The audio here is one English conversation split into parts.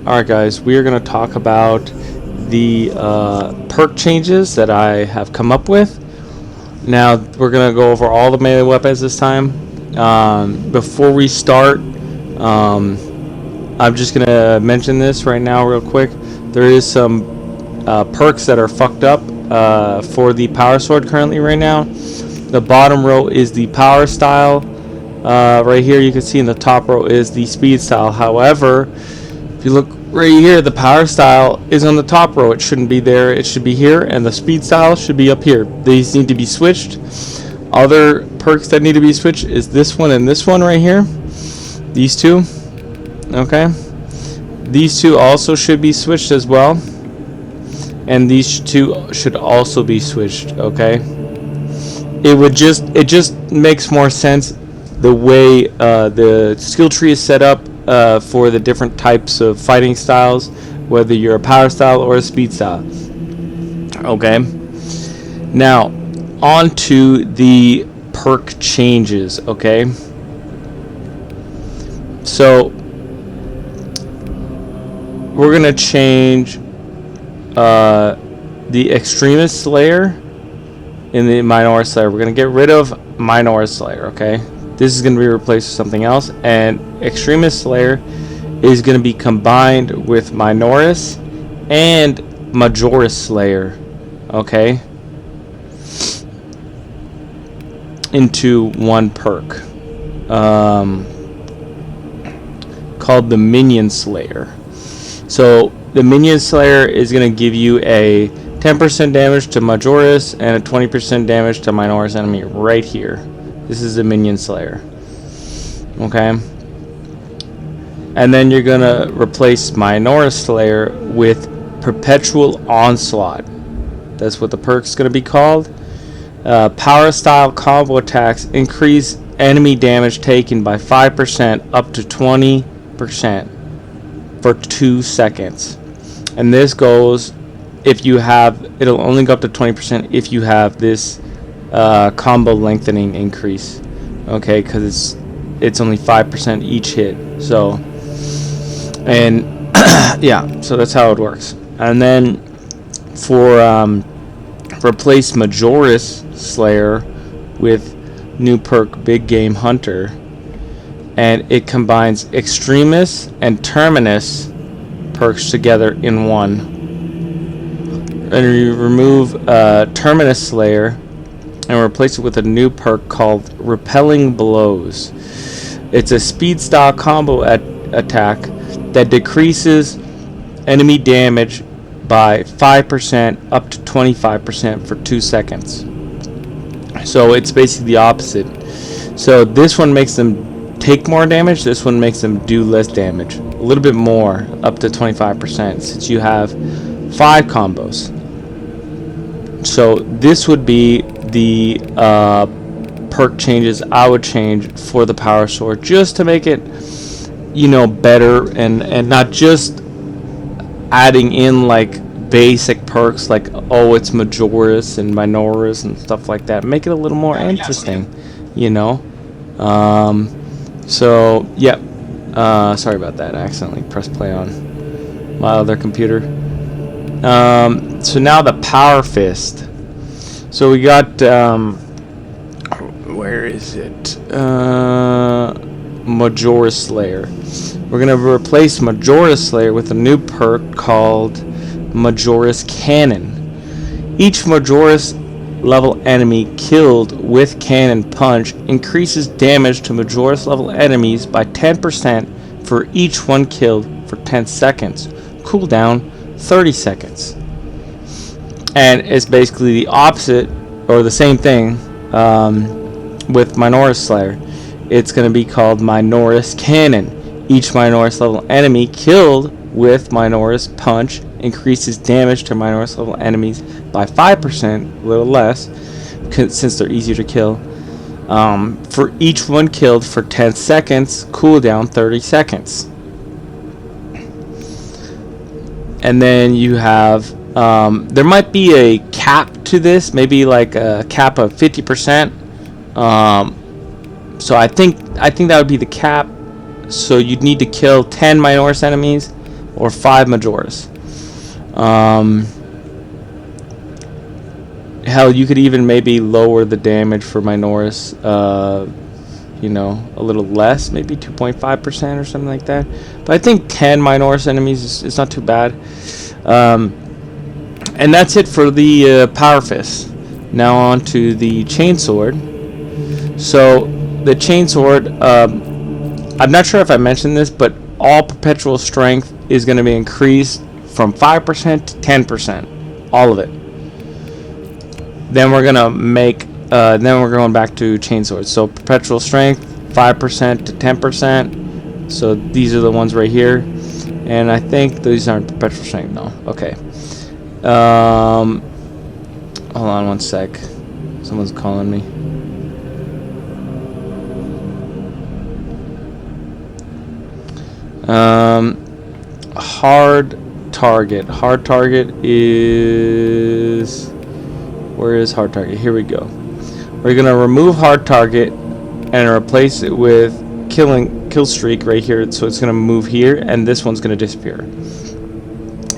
Alright guys, we are going to talk about the perk changes that I have come up with. Now we're going to go over all the melee weapons this time. Before we start, I'm just going to mention this right now real quick. There is some perks that are fucked up for the power sword currently right now. The bottom row is the power style. Right here you can see in the top row is the speed style. However, if you look right here, the power style is on the top row. It shouldn't be there. It should be here, and the speed style should be up here. These need to be switched. Other perks that need to be switched is this one and this one right here. These two. Okay. These two also should be switched as well. And these two should also be switched, okay? It just makes more sense the way the skill tree is set up for the different types of fighting styles, whether you're a power style or a speed style. Okay. Now, on to the perk changes. Okay. So we're gonna change the Extremist Slayer in the Minority Slayer. We're gonna get rid of Minority Slayer. Okay. This is going to be replaced with something else, and Extremist Slayer is going to be combined with Minoris and Majoris Slayer, okay, into one perk called the Minion Slayer. So the Minion Slayer is going to give you a 10% damage to Majoris and a 20% damage to Minoris enemy right here. This is the Minion Slayer. Okay. And then you're going to replace Minoris Slayer with Perpetual Onslaught. That's what the perk's going to be called. Power style combo attacks increase enemy damage taken by 5% up to 20% for 2 seconds. And this goes if you have, it'll only go up to 20% if you have this combo lengthening increase, okay, because it's only 5% each hit. So, and yeah, so that's how it works. And then for replace Majoris Slayer with new perk Big Game Hunter, and it combines Extremis and Terminus perks together in one. And you remove Terminus Slayer and replace it with a new perk called Repelling Blows. It's a speed style combo attack that decreases enemy damage by 5% up to 25% for 2 seconds. So it's basically the opposite. So this one makes them take more damage, this one makes them do less damage. A little bit more, up to 25%, since you have 5 combos. So this would be the perk changes I would change for the power sword, just to make it, you know, better, and not just adding in like basic perks like, oh, it's Majoris and Minoris and stuff like that. Make it a little more interesting, you know. So yeah, sorry about that, I accidentally pressed play on my other computer. So now the Power Fist. So we got where is it? Majoris Slayer. We're gonna replace Majoris Slayer with a new perk called Majoris Cannon. Each Majoris level enemy killed with Cannon Punch increases damage to Majoris level enemies by 10% for each one killed for 10 seconds. Cooldown 30 seconds. And it's basically the opposite, or the same thing, with Minoris Slayer. It's going to be called Minoris Cannon. Each Minoris level enemy killed with Minoris Punch increases damage to Minoris level enemies by 5%, a little less, since they're easier to kill, for each one killed for 10 seconds, cooldown 30 seconds. And then you have, there might be a cap to this, maybe like a cap of 50%. So I think that would be the cap. So you'd need to kill 10 Minoris enemies or 5 Majoras. Hell, you could even maybe lower the damage for Minoris, you know, a little less, maybe 2.5% or something like that. But I think 10 Minoris enemies is not too bad. And that's it for the Power Fist. Now on to the Chainsword. So the Chainsword, I'm not sure if I mentioned this, but all perpetual strength is going to be increased from 5% to 10%. All of it. Then we're gonna make. Then we're going back to Chainsword. So perpetual strength, 5% to 10%. So these are the ones right here, and I think these aren't perpetual strength. No. Okay. Hold on one sec. Someone's calling me. Hard target. Hard target is. Where is hard target? Here we go. We're gonna remove hard target and replace it with kill streak right here. So it's gonna move here, and this one's gonna disappear.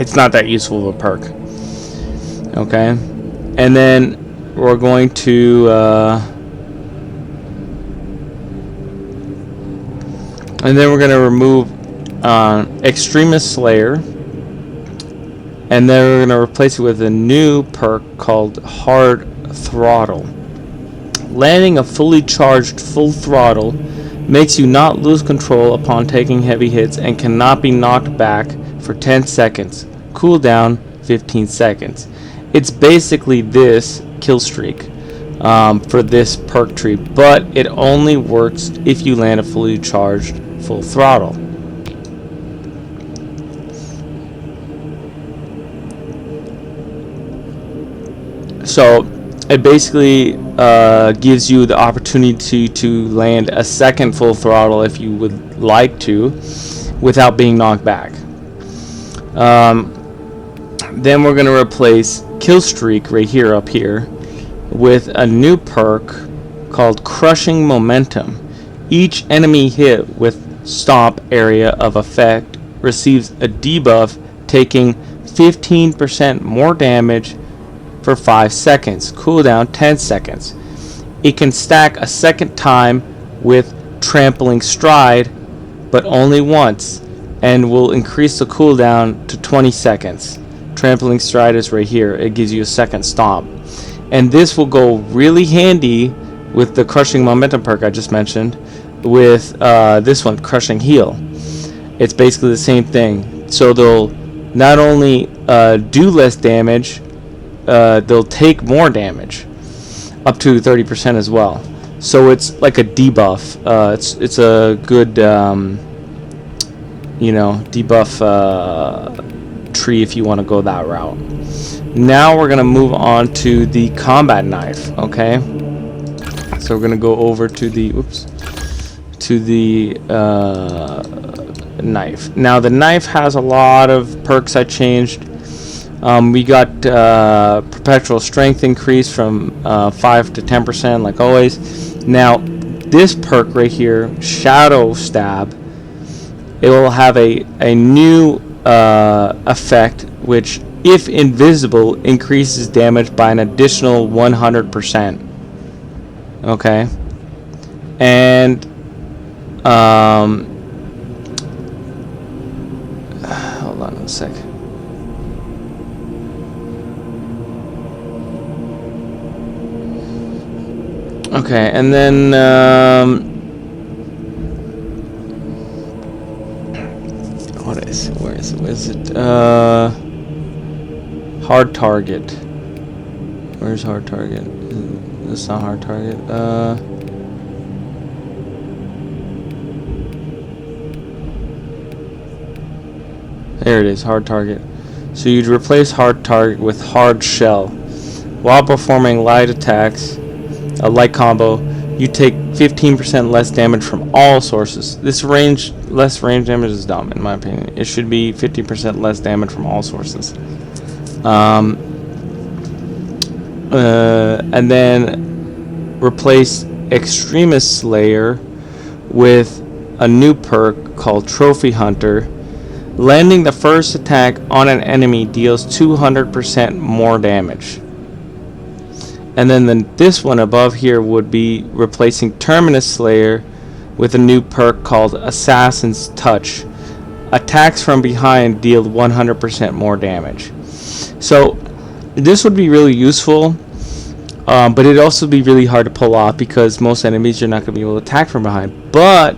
It's not that useful of a perk. Okay, and then we're going to remove Extremist Slayer. And then we're going to replace it with a new perk called Hard Throttle. Landing a fully charged full throttle makes you not lose control upon taking heavy hits and cannot be knocked back for 10 seconds. Cooldown 15 seconds. It's basically this kill streak for this perk tree, but it only works if you land a fully charged full throttle. So it basically gives you the opportunity to land a second full throttle if you would like to, without being knocked back. Then we're going to replace Kill Streak right here, up here, with a new perk called Crushing Momentum. Each enemy hit with Stomp area of effect receives a debuff, taking 15% more damage for 5 seconds. Cooldown 10 seconds. It can stack a second time with Trampling Stride, but only once, and will increase the cooldown to 20 seconds. Trampling Stride is right here. It gives you a second stomp. And this will go really handy with the Crushing Momentum perk I just mentioned, with this one, Crushing Heal. It's basically the same thing. So they'll not only do less damage, they'll take more damage, up to 30% as well. So it's like a debuff. It's a good debuff tree if you want to go that route. Now we're gonna move on to the combat knife. Okay, so we're gonna go over to the knife. Now the knife has a lot of perks I changed. We got perpetual strength increase from 5 to 10%, like always. Now this perk right here, Shadow Stab, it will have a new effect, which, if invisible, increases damage by an additional 100%. Okay, and hold on a sec. Okay, and then what is it? Where is it? Hard target. Where's hard target? That's not hard target. There it is, hard target. So you'd replace hard target with hard shell. While performing light attacks, a light combo, you take 15% less damage from all sources. This less range damage is dumb, in my opinion. It should be 50% less damage from all sources. And then replace Extremist Slayer with a new perk called Trophy Hunter. Landing the first attack on an enemy deals 200% more damage. And then this one above here would be replacing Terminus Slayer with a new perk called Assassin's Touch. Attacks from behind deal 100% more damage. So this would be really useful, but it'd also be really hard to pull off because most enemies you're not going to be able to attack from behind. But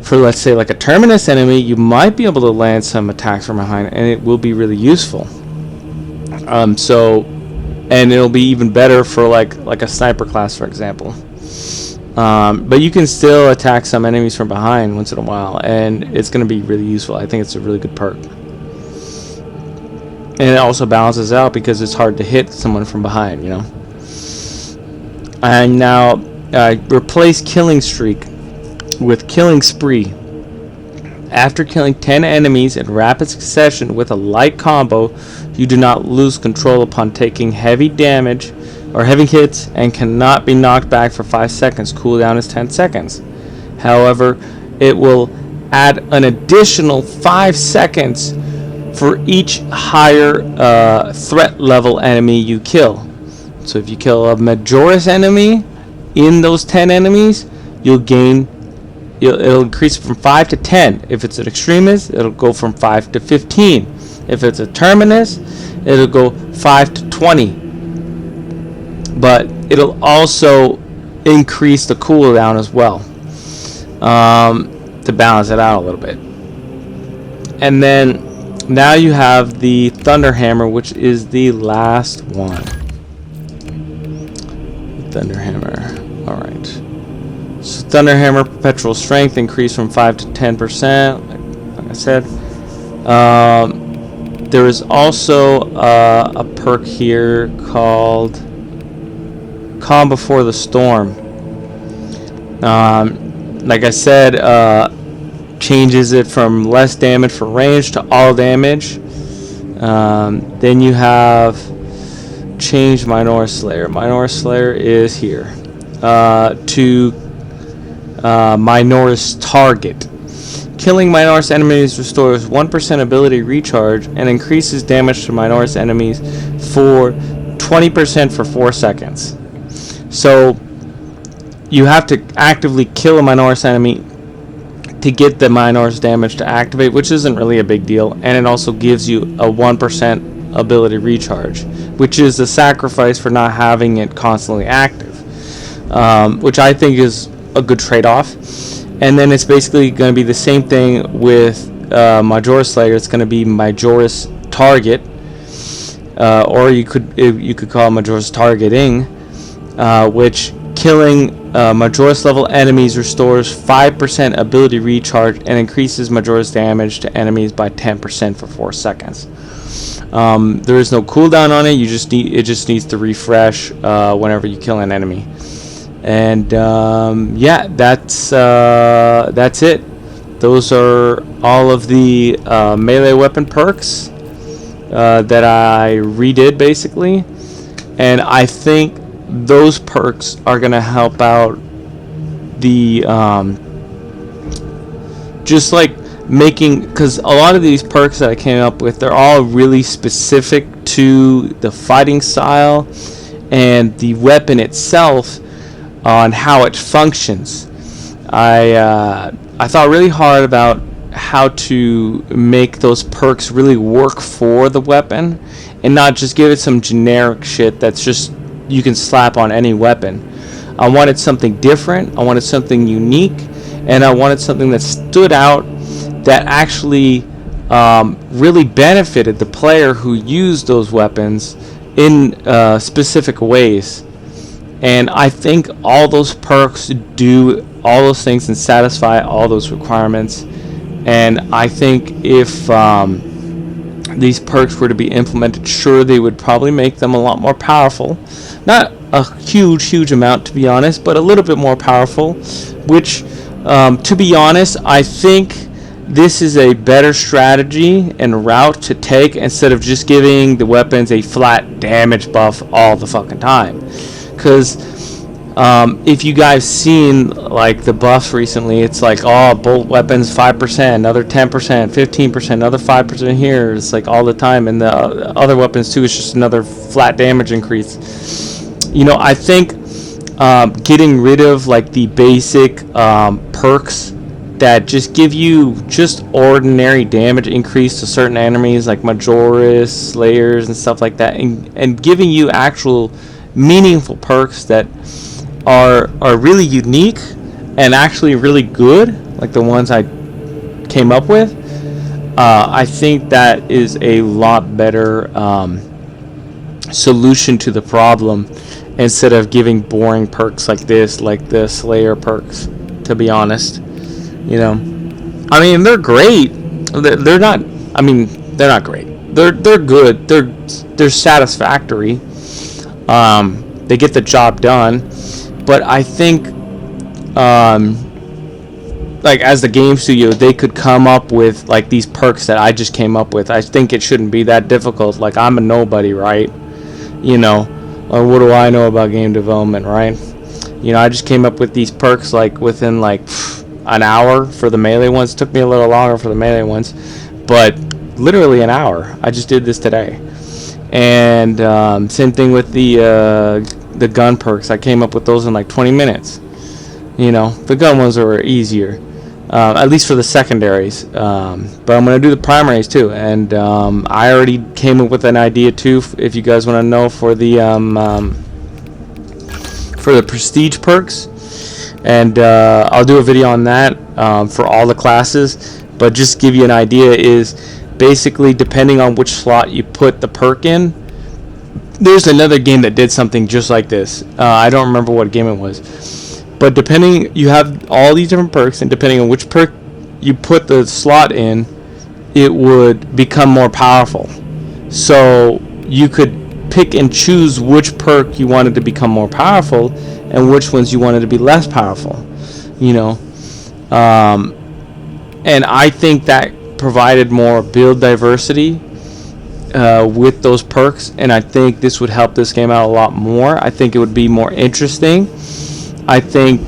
for, let's say, like a Terminus enemy, you might be able to land some attacks from behind, and it will be really useful. And it'll be even better for like a sniper class, for example. But you can still attack some enemies from behind once in a while, and it's going to be really useful. I think it's a really good perk. And it also balances out because it's hard to hit someone from behind, you know. And now replace Killing Streak with Killing Spree. After killing 10 enemies in rapid succession with a light combo, you do not lose control upon taking heavy damage or heavy hits and cannot be knocked back for 5 seconds. Cooldown is 10 seconds. However, it will add an additional 5 seconds for each higher threat level enemy you kill. So if you kill a Majoris enemy in those 10 enemies, it'll increase from 5 to 10. If it's an Extremist, it'll go from 5 to 15. If it's a Terminus, it'll go 5 to 20. But it'll also increase the cooldown as well, to balance it out a little bit. And then now you have the Thunder Hammer, which is the last one. Thunder Hammer. Alright. So Thunder Hammer perpetual strength increased from 5 to 10%. Like I said. There is also a perk here called Calm Before the Storm. Like I said, changes it from less damage for range to all damage. Then you have change Minotaur Slayer. Minotaur Slayer is here to Minotaur's target. Killing Minotaur's enemies restores 1% ability recharge and increases damage to Minotaur's enemies for 20% for 4 seconds. So you have to actively kill a Minotaur's enemy to get the Minotaur's damage to activate, which isn't really a big deal, and it also gives you a 1% ability recharge, which is the sacrifice for not having it constantly active, which I think is a good trade-off. And then it's basically going to be the same thing with Majoris Slayer. It's going to be Majoris Target, or you could call it Majoris Targeting, which killing Majoris level enemies restores 5% ability recharge and increases Majoris damage to enemies by 10% for 4 seconds. There is no cooldown on it. It just needs to refresh whenever you kill an enemy. And yeah, that's it. Those are all of the melee weapon perks that I redid basically, and I think those perks are gonna help out the just like making, because a lot of these perks that I came up with, they're all really specific to the fighting style and the weapon itself, on how it functions. I thought really hard about how to make those perks really work for the weapon and not just give it some generic shit that's just you can slap on any weapon. I wanted something different, I wanted something unique, and I wanted something that stood out, that actually really benefited the player who used those weapons in specific ways. And I think all those perks do all those things and satisfy all those requirements. And I think if these perks were to be implemented, sure, they would probably make them a lot more powerful. Not a huge amount, to be honest, but a little bit more powerful. Which, to be honest, I think this is a better strategy and route to take, instead of just giving the weapons a flat damage buff all the fucking time. Because If you guys seen like the buffs recently, it's like, oh, bolt weapons 5%, another 10%, 15%, another 5% here. It's like all the time, and the other weapons too is just another flat damage increase. You know, I think getting rid of like the basic perks that just give you just ordinary damage increase to certain enemies like Majoris, Slayers, and stuff like that, and giving you actual meaningful perks that are really unique and actually really good, like the ones I came up with. I think that is a lot better solution to the problem, instead of giving boring perks like this, like the Slayer perks, to be honest. You know, I mean, they're great. They're not. I mean, they're not great. They're good. They're satisfactory. They get the job done. But I think, like as the game studio, they could come up with like these perks that I just came up with. I think it shouldn't be that difficult. Like, I'm a nobody, right? You know, or what do I know about game development, right? You know, I just came up with these perks like within like an hour for the melee ones. It took me a little longer for the melee ones, but literally an hour. I just did this today. And same thing with the gun perks. I came up with those in like 20 minutes. You know, the gun ones are easier, at least for the secondaries. But I'm gonna do the primaries too. And I already came up with an idea too, if you guys want to know, for the prestige perks. And I'll do a video on that for all the classes. But just to give you an idea, is basically depending on which slot you put the perk in. There's another game that did something just like this. I don't remember what game it was. But depending, you have all these different perks, and depending on which perk you put the slot in, it would become more powerful. So you could pick and choose which perk you wanted to become more powerful and which ones you wanted to be less powerful, you know. And I think that provided more build diversity with those perks, and I think this would help this game out a lot more. I think it would be more interesting. I think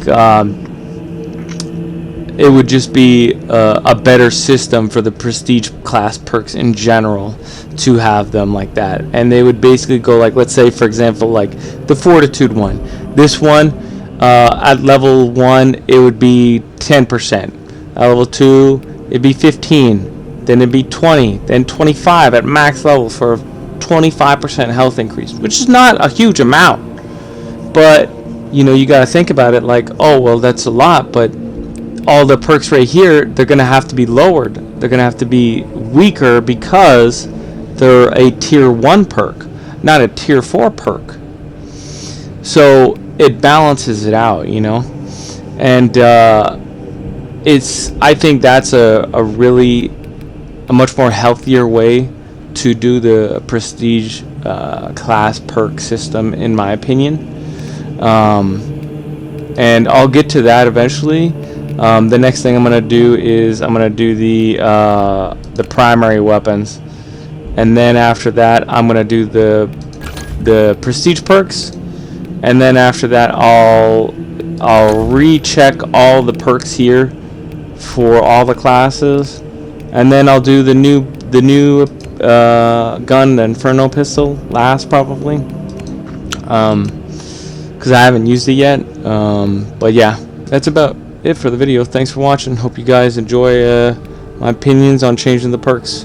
it would just be a better system for the prestige class perks in general to have them like that. And they would basically go like, let's say for example, like the fortitude one. This one at level 1 it would be 10%. At level 2 it'd be 15. Then it'd be 20. Then 25 at max level for a 25% health increase, which is not a huge amount. But you know, you got to think about it like, oh well, that's a lot, but all the perks right here, they're going to have to be lowered. They're going to have to be weaker because they're a tier 1 perk, not a tier 4 perk. So it balances it out, you know. And I think that's a much more healthier way to do the prestige class perk system, in my opinion. And I'll get to that eventually. The next thing I'm gonna do is I'm gonna do the primary weapons, and then after that I'm gonna do the prestige perks, and then after that I'll recheck all the perks here for all the classes, and then I'll do the new gun, the Inferno pistol, last probably. Because I haven't used it yet. But yeah, that's about it for the video. Thanks for watching. Hope you guys enjoy my opinions on changing the perks.